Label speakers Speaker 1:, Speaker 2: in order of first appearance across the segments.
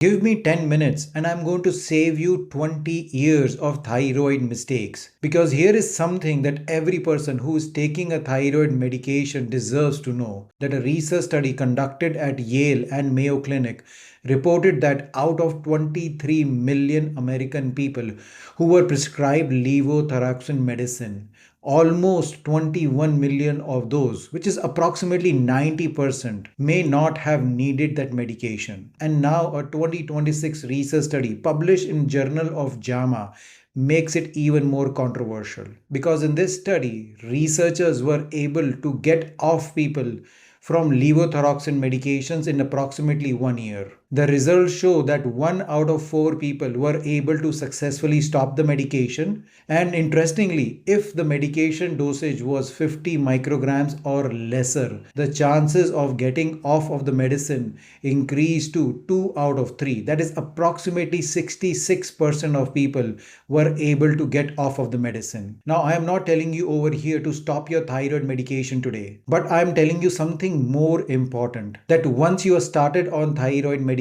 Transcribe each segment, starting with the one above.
Speaker 1: Give me 10 minutes and I'm going to save you 20 years of thyroid mistakes. Because here is something that every person who is taking a thyroid medication deserves to know. That a research study conducted at Yale and Mayo Clinic reported that out of 23 million American people who were prescribed levothyroxine medicine, almost 21 million of those, which is approximately 90%, may not have needed that medication. And now a 2026 research study published in Journal of JAMA makes it even more controversial, because in this study researchers were able to get off people from levothyroxine medications in approximately 1 year. The results show that 1 out of 4 people were able to successfully stop the medication. And interestingly, if the medication dosage was 50 micrograms or lesser, the chances of getting off of the medicine increased to 2 out of 3. That is approximately 66% of people were able to get off of the medicine. Now, I am not telling you over here to stop your thyroid medication today, but I am telling you something more important, that once you are started on thyroid medication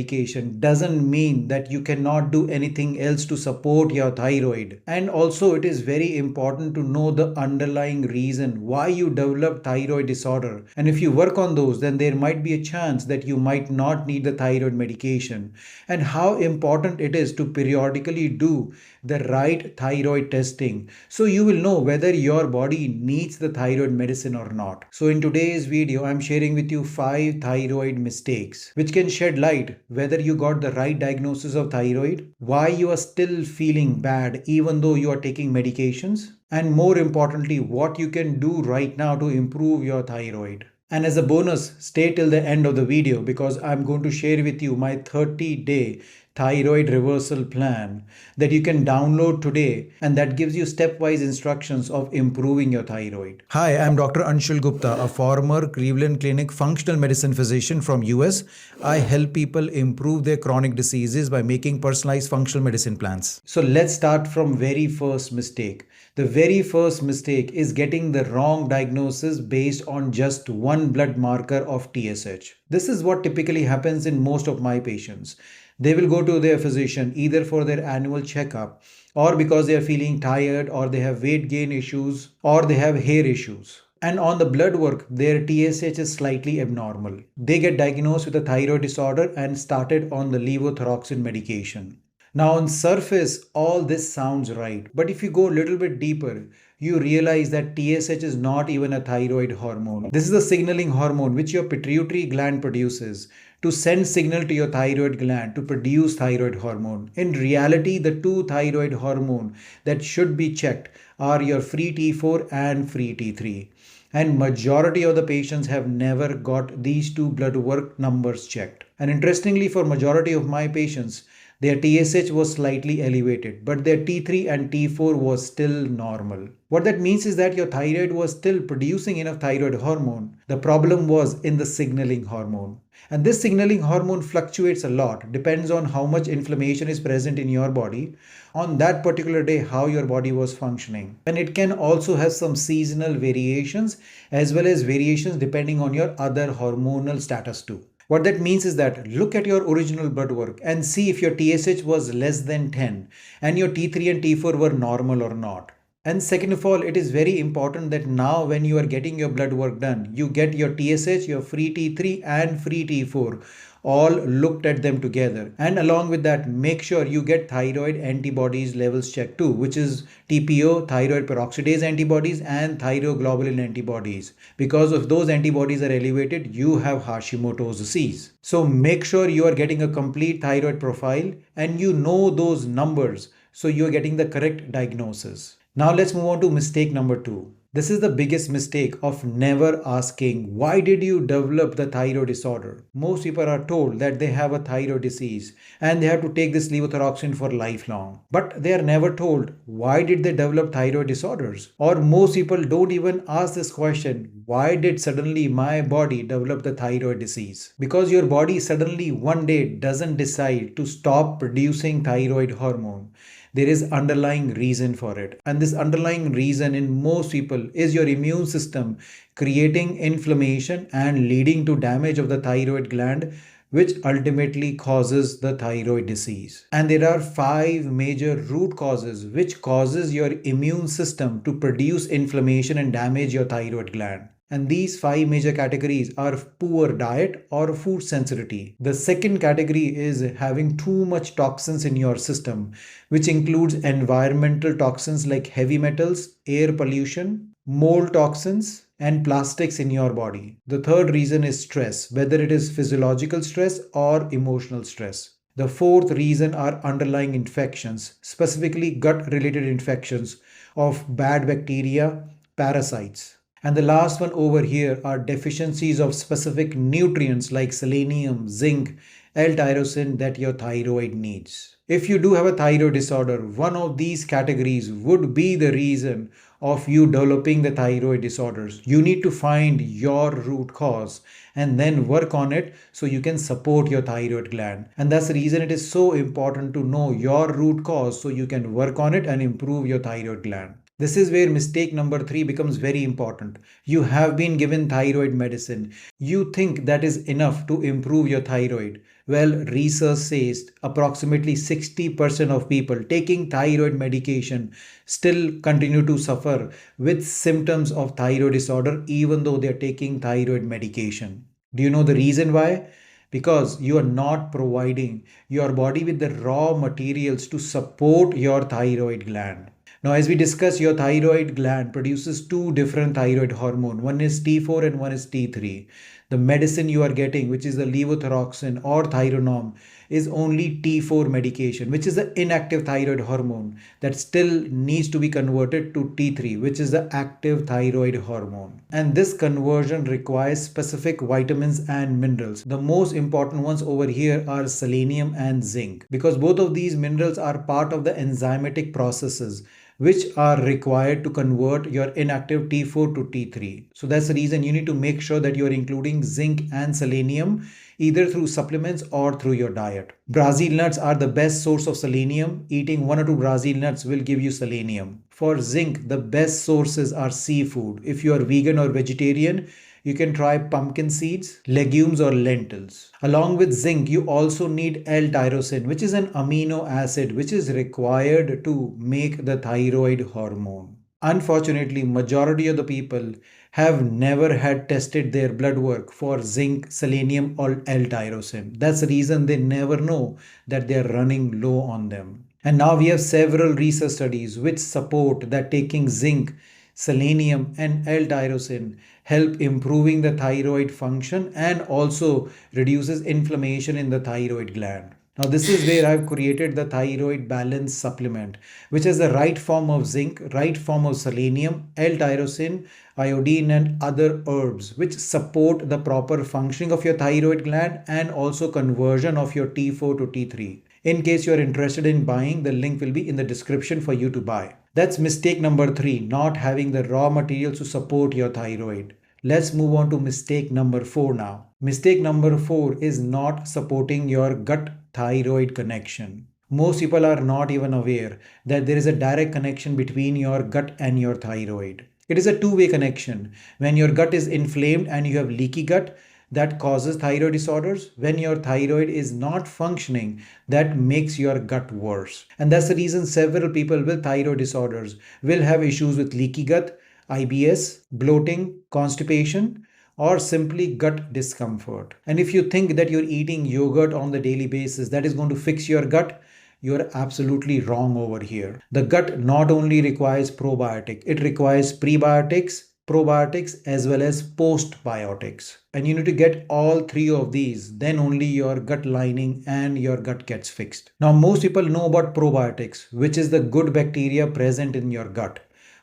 Speaker 1: doesn't mean that you cannot do anything else to support your thyroid. And also it is very important to know the underlying reason why you develop thyroid disorder, and if you work on those, then there might be a chance that you might not need the thyroid medication, and how important it is to periodically do the right thyroid testing so you will know whether your body needs the thyroid medicine or not. So in today's video I'm sharing with you 5 thyroid mistakes which can shed light whether you got the right diagnosis of thyroid, why you are still feeling bad even though you are taking medications, and more importantly what you can do right now to improve your thyroid. And as a bonus, stay till the end of the video because I'm going to share with you my 30-day thyroid reversal plan that you can download today, and that gives you stepwise instructions of improving your thyroid. Hi, I'm Dr. Anshul Gupta, a former Cleveland Clinic functional medicine physician from US. I help people improve their chronic diseases by making personalized functional medicine plans. So let's start from very first mistake. The very first mistake is getting the wrong diagnosis based on just one blood marker of TSH. This is what typically happens in most of my patients. They will go to their physician either for their annual checkup or because they are feeling tired or they have weight gain issues or they have hair issues. And on the blood work, their TSH is slightly abnormal. They get diagnosed with a thyroid disorder and started on the levothyroxine medication. Now on surface, all this sounds right. But if you go a little bit deeper, you realize that TSH is not even a thyroid hormone. This is a signaling hormone which your pituitary gland produces to send signal to your thyroid gland to produce thyroid hormone. In reality, the two thyroid hormone that should be checked are your free T4 and free T3. And majority of the patients have never got these two blood work numbers checked. And interestingly, for majority of my patients, their TSH was slightly elevated, but their T3 and T4 was still normal. What that means is that your thyroid was still producing enough thyroid hormone. The problem was in the signaling hormone. And this signaling hormone fluctuates a lot, depends on how much inflammation is present in your body on that particular day, how your body was functioning. And it can also have some seasonal variations as well as variations depending on your other hormonal status too. What that means is that look at your original blood work and see if your TSH was less than 10 and your T3 and T4 were normal or not. And second of all, it is very important that now when you are getting your blood work done, you get your TSH, your free T3 and free T4 all looked at them together. And along with that, make sure you get thyroid antibodies levels checked too, which is TPO, thyroid peroxidase antibodies and thyroglobulin antibodies. Because if those antibodies are elevated, you have Hashimoto's disease. So make sure you are getting a complete thyroid profile and you know those numbers so you are getting the correct diagnosis. Now let's move on to mistake number 2. This is the biggest mistake of never asking, why did you develop the thyroid disorder? Most people are told that they have a thyroid disease and they have to take this levothyroxine for lifelong. But they are never told, why did they develop thyroid disorders? Or most people don't even ask this question, why did suddenly my body develop the thyroid disease? Because your body suddenly one day doesn't decide to stop producing thyroid hormone. There is underlying reason for it, and this underlying reason in most people is your immune system creating inflammation and leading to damage of the thyroid gland which ultimately causes the thyroid disease. And there are 5 major root causes which causes your immune system to produce inflammation and damage your thyroid gland. And these 5 major categories are poor diet or food sensitivity. The second category is having too much toxins in your system, which includes environmental toxins like heavy metals, air pollution, mold toxins, and plastics in your body. The third reason is stress, whether it is physiological stress or emotional stress. The fourth reason are underlying infections, specifically gut related infections of bad bacteria, parasites. And the last one over here are deficiencies of specific nutrients like selenium, zinc, L-tyrosine that your thyroid needs. If you do have a thyroid disorder, one of these categories would be the reason of you developing the thyroid disorders. You need to find your root cause and then work on it so you can support your thyroid gland. And that's the reason it is so important to know your root cause so you can work on it and improve your thyroid gland. This is where mistake number 3 becomes very important. You have been given thyroid medicine. You think that is enough to improve your thyroid. Well, research says approximately 60% of people taking thyroid medication still continue to suffer with symptoms of thyroid disorder even though they are taking thyroid medication. Do you know the reason why? Because you are not providing your body with the raw materials to support your thyroid gland. Now, as we discussed, your thyroid gland produces two different thyroid hormone. One is T4 and one is T3. The medicine you are getting, which is the levothyroxine or thyronorm, is only T4 medication, which is the inactive thyroid hormone that still needs to be converted to T3, which is the active thyroid hormone. And this conversion requires specific vitamins and minerals. The most important ones over here are selenium and zinc, because both of these minerals are part of the enzymatic processes which are required to convert your inactive T4 to T3. So that's the reason you need to make sure that you're including zinc and selenium either through supplements or through your diet. Brazil nuts are the best source of selenium. Eating 1 or 2 Brazil nuts will give you selenium. For zinc, the best sources are seafood. If you are vegan or vegetarian, you can try pumpkin seeds, legumes, or lentils. Along with zinc, you also need L-tyrosine, which is an amino acid which is required to make the thyroid hormone. Unfortunately, majority of the people have never had tested their blood work for zinc, selenium, or L-tyrosine. That's the reason they never know that they are running low on them. And now we have several research studies which support that taking zinc, selenium, and L-tyrosine help improving the thyroid function and also reduces inflammation in the thyroid gland. Now this is where I've created the thyroid balance supplement, which has the right form of zinc, right form of selenium, L-tyrosine, iodine, and other herbs which support the proper functioning of your thyroid gland and also conversion of your T4 to T3. In case you're interested in buying, the link will be in the description for you to buy. That's mistake number 3, not having the raw materials to support your thyroid. Let's move on to mistake number 4 now. Mistake number 4 is not supporting your gut thyroid connection. Most people are not even aware that there is a direct connection between your gut and your thyroid. It is a two-way connection. When your gut is inflamed and you have leaky gut, that causes thyroid disorders. When your thyroid is not functioning, that makes your gut worse. And that's the reason several people with thyroid disorders will have issues with leaky gut, IBS, bloating, constipation, or simply gut discomfort. And if you think that you're eating yogurt on the daily basis, that is going to fix your gut, you're absolutely wrong over here. The gut not only requires probiotic, it requires prebiotics, probiotics, as well as postbiotics. And you need to get all 3 of these, then only your gut lining and your gut gets fixed. Now, most people know about probiotics, which is the good bacteria present in your gut.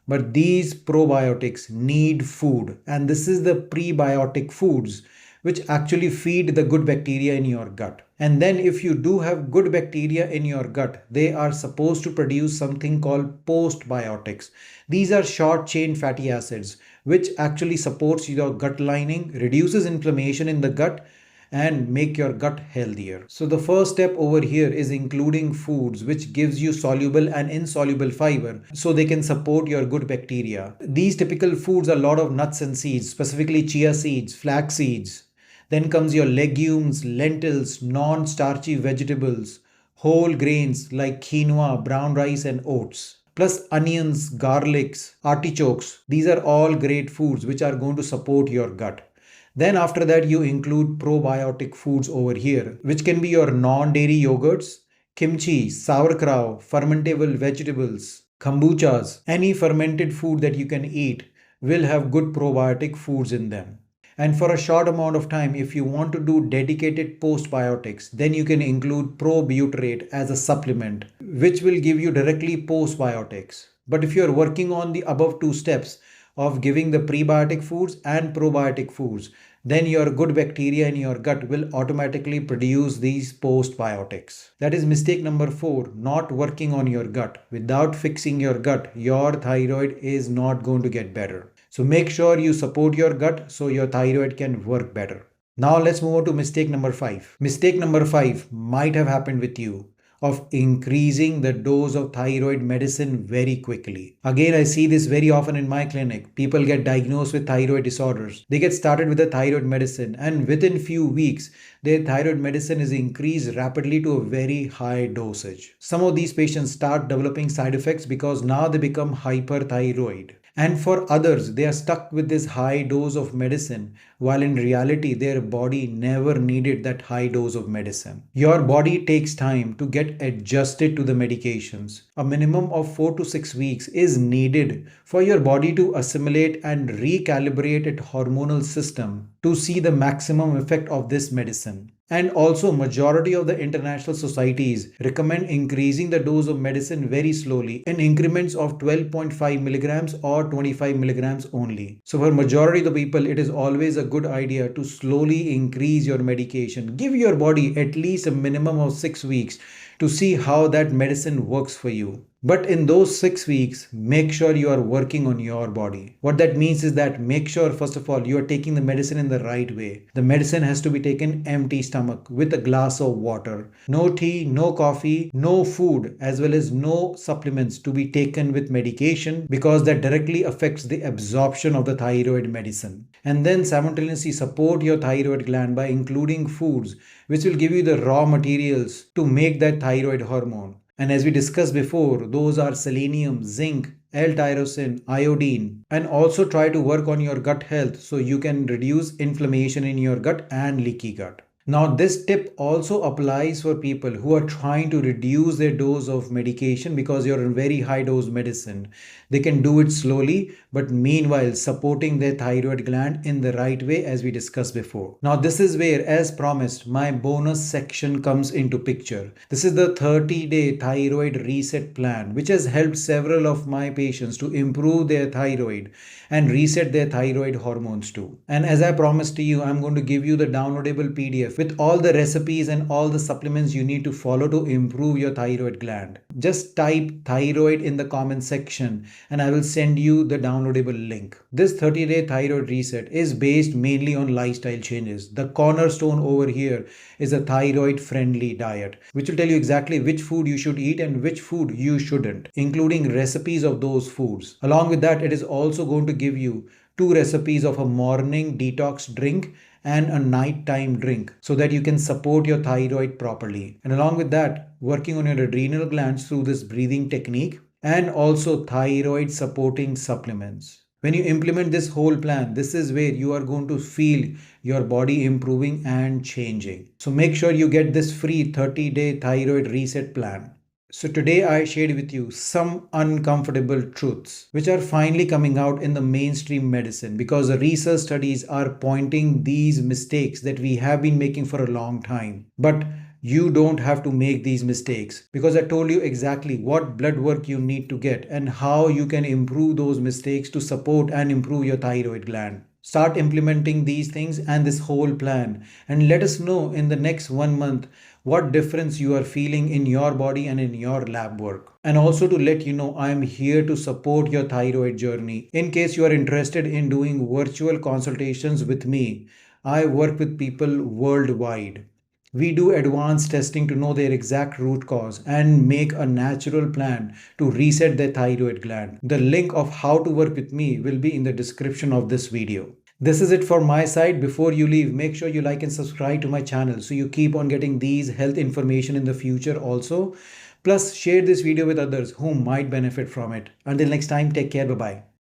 Speaker 1: But these probiotics need food, and this is the prebiotic foods which actually feed the good bacteria in your gut. And then if you do have good bacteria in your gut, they are supposed to produce something called postbiotics. These are short chain fatty acids which actually supports your gut lining, reduces inflammation in the gut, and make your gut healthier. So the first step over here is including foods which gives you soluble and insoluble fiber so they can support your good bacteria. These typical foods are a lot of nuts and seeds, specifically chia seeds, flax seeds. Then comes your legumes, lentils, non-starchy vegetables, whole grains like quinoa, brown rice and oats. Plus onions, garlics, artichokes. These are all great foods which are going to support your gut. Then after that you include probiotic foods over here, which can be your non-dairy yogurts, kimchi, sauerkraut, fermentable vegetables, kombuchas. Any fermented food that you can eat will have good probiotic foods in them. And for a short amount of time, if you want to do dedicated postbiotics, then you can include probutyrate as a supplement, which will give you directly postbiotics. But if you are working on the above two steps of giving the prebiotic foods and probiotic foods, then your good bacteria in your gut will automatically produce these postbiotics. That is mistake number 4, not working on your gut. Without fixing your gut, your thyroid is not going to get better. So make sure you support your gut so your thyroid can work better. Now let's move on to mistake number 5. Mistake number 5 might have happened with you of increasing the dose of thyroid medicine very quickly. Again, I see this very often in my clinic. People get diagnosed with thyroid disorders. They get started with the thyroid medicine and within few weeks, their thyroid medicine is increased rapidly to a very high dosage. Some of these patients start developing side effects because now they become hyperthyroid. And for others, they are stuck with this high dose of medicine, while in reality, their body never needed that high dose of medicine. Your body takes time to get adjusted to the medications. A minimum of 4 to 6 weeks is needed for your body to assimilate and recalibrate its hormonal system to see the maximum effect of this medicine. And also, majority of the international societies recommend increasing the dose of medicine very slowly in increments of 12.5 milligrams or 25 milligrams only. So for majority of the people, it is always a good idea to slowly increase your medication. Give your body at least a minimum of 6 weeks to see how that medicine works for you. But in those 6 weeks, make sure you are working on your body. What that means is that make sure, first of all, you are taking the medicine in the right way. The medicine has to be taken empty stomach with a glass of water. No tea, no coffee, no food, as well as no supplements to be taken with medication because that directly affects the absorption of the thyroid medicine. And then simultaneously support your thyroid gland by including foods which will give you the raw materials to make that thyroid hormone. And as we discussed before, those are selenium, zinc, L-tyrosine, iodine, and also try to work on your gut health so you can reduce inflammation in your gut and leaky gut. Now, this tip also applies for people who are trying to reduce their dose of medication because you're on very high dose medicine. They can do it slowly, but meanwhile supporting their thyroid gland in the right way as we discussed before. Now, this is where, as promised, my bonus section comes into picture. This is the 30-day thyroid reset plan, which has helped several of my patients to improve their thyroid and reset their thyroid hormones too. And as I promised to you, I'm going to give you the downloadable PDF with all the recipes and all the supplements you need to follow to improve your thyroid gland. Just type thyroid in the comment section and I will send you the downloadable link. This 30-day thyroid reset is based mainly on lifestyle changes. The cornerstone over here is a thyroid friendly diet, which will tell you exactly which food you should eat and which food you shouldn't, including recipes of those foods. Along with that, it is also going to give you 2 recipes of a morning detox drink and a nighttime drink so that you can support your thyroid properly. And along with that, working on your adrenal glands through this breathing technique and also thyroid supporting supplements. When you implement this whole plan, this is where you are going to feel your body improving and changing. So make sure you get this free 30-day thyroid reset plan. So today I shared with you some uncomfortable truths which are finally coming out in the mainstream medicine because the research studies are pointing these mistakes that we have been making for a long time. But you don't have to make these mistakes because I told you exactly what blood work you need to get and how you can improve those mistakes to support and improve your thyroid gland. Start implementing these things and this whole plan and let us know in the next 1 month what difference you are feeling in your body and in your lab work. And also to let you know, I am here to support your thyroid journey. In case you are interested in doing virtual consultations with me, I work with people worldwide. We do advanced testing to know their exact root cause and make a natural plan to reset their thyroid gland. The link of how to work with me will be in the description of this video. This is it for my side. Before you leave, make sure you like and subscribe to my channel so you keep on getting these health information in the future also. Plus, share this video with others who might benefit from it. Until next time, take care. Bye bye.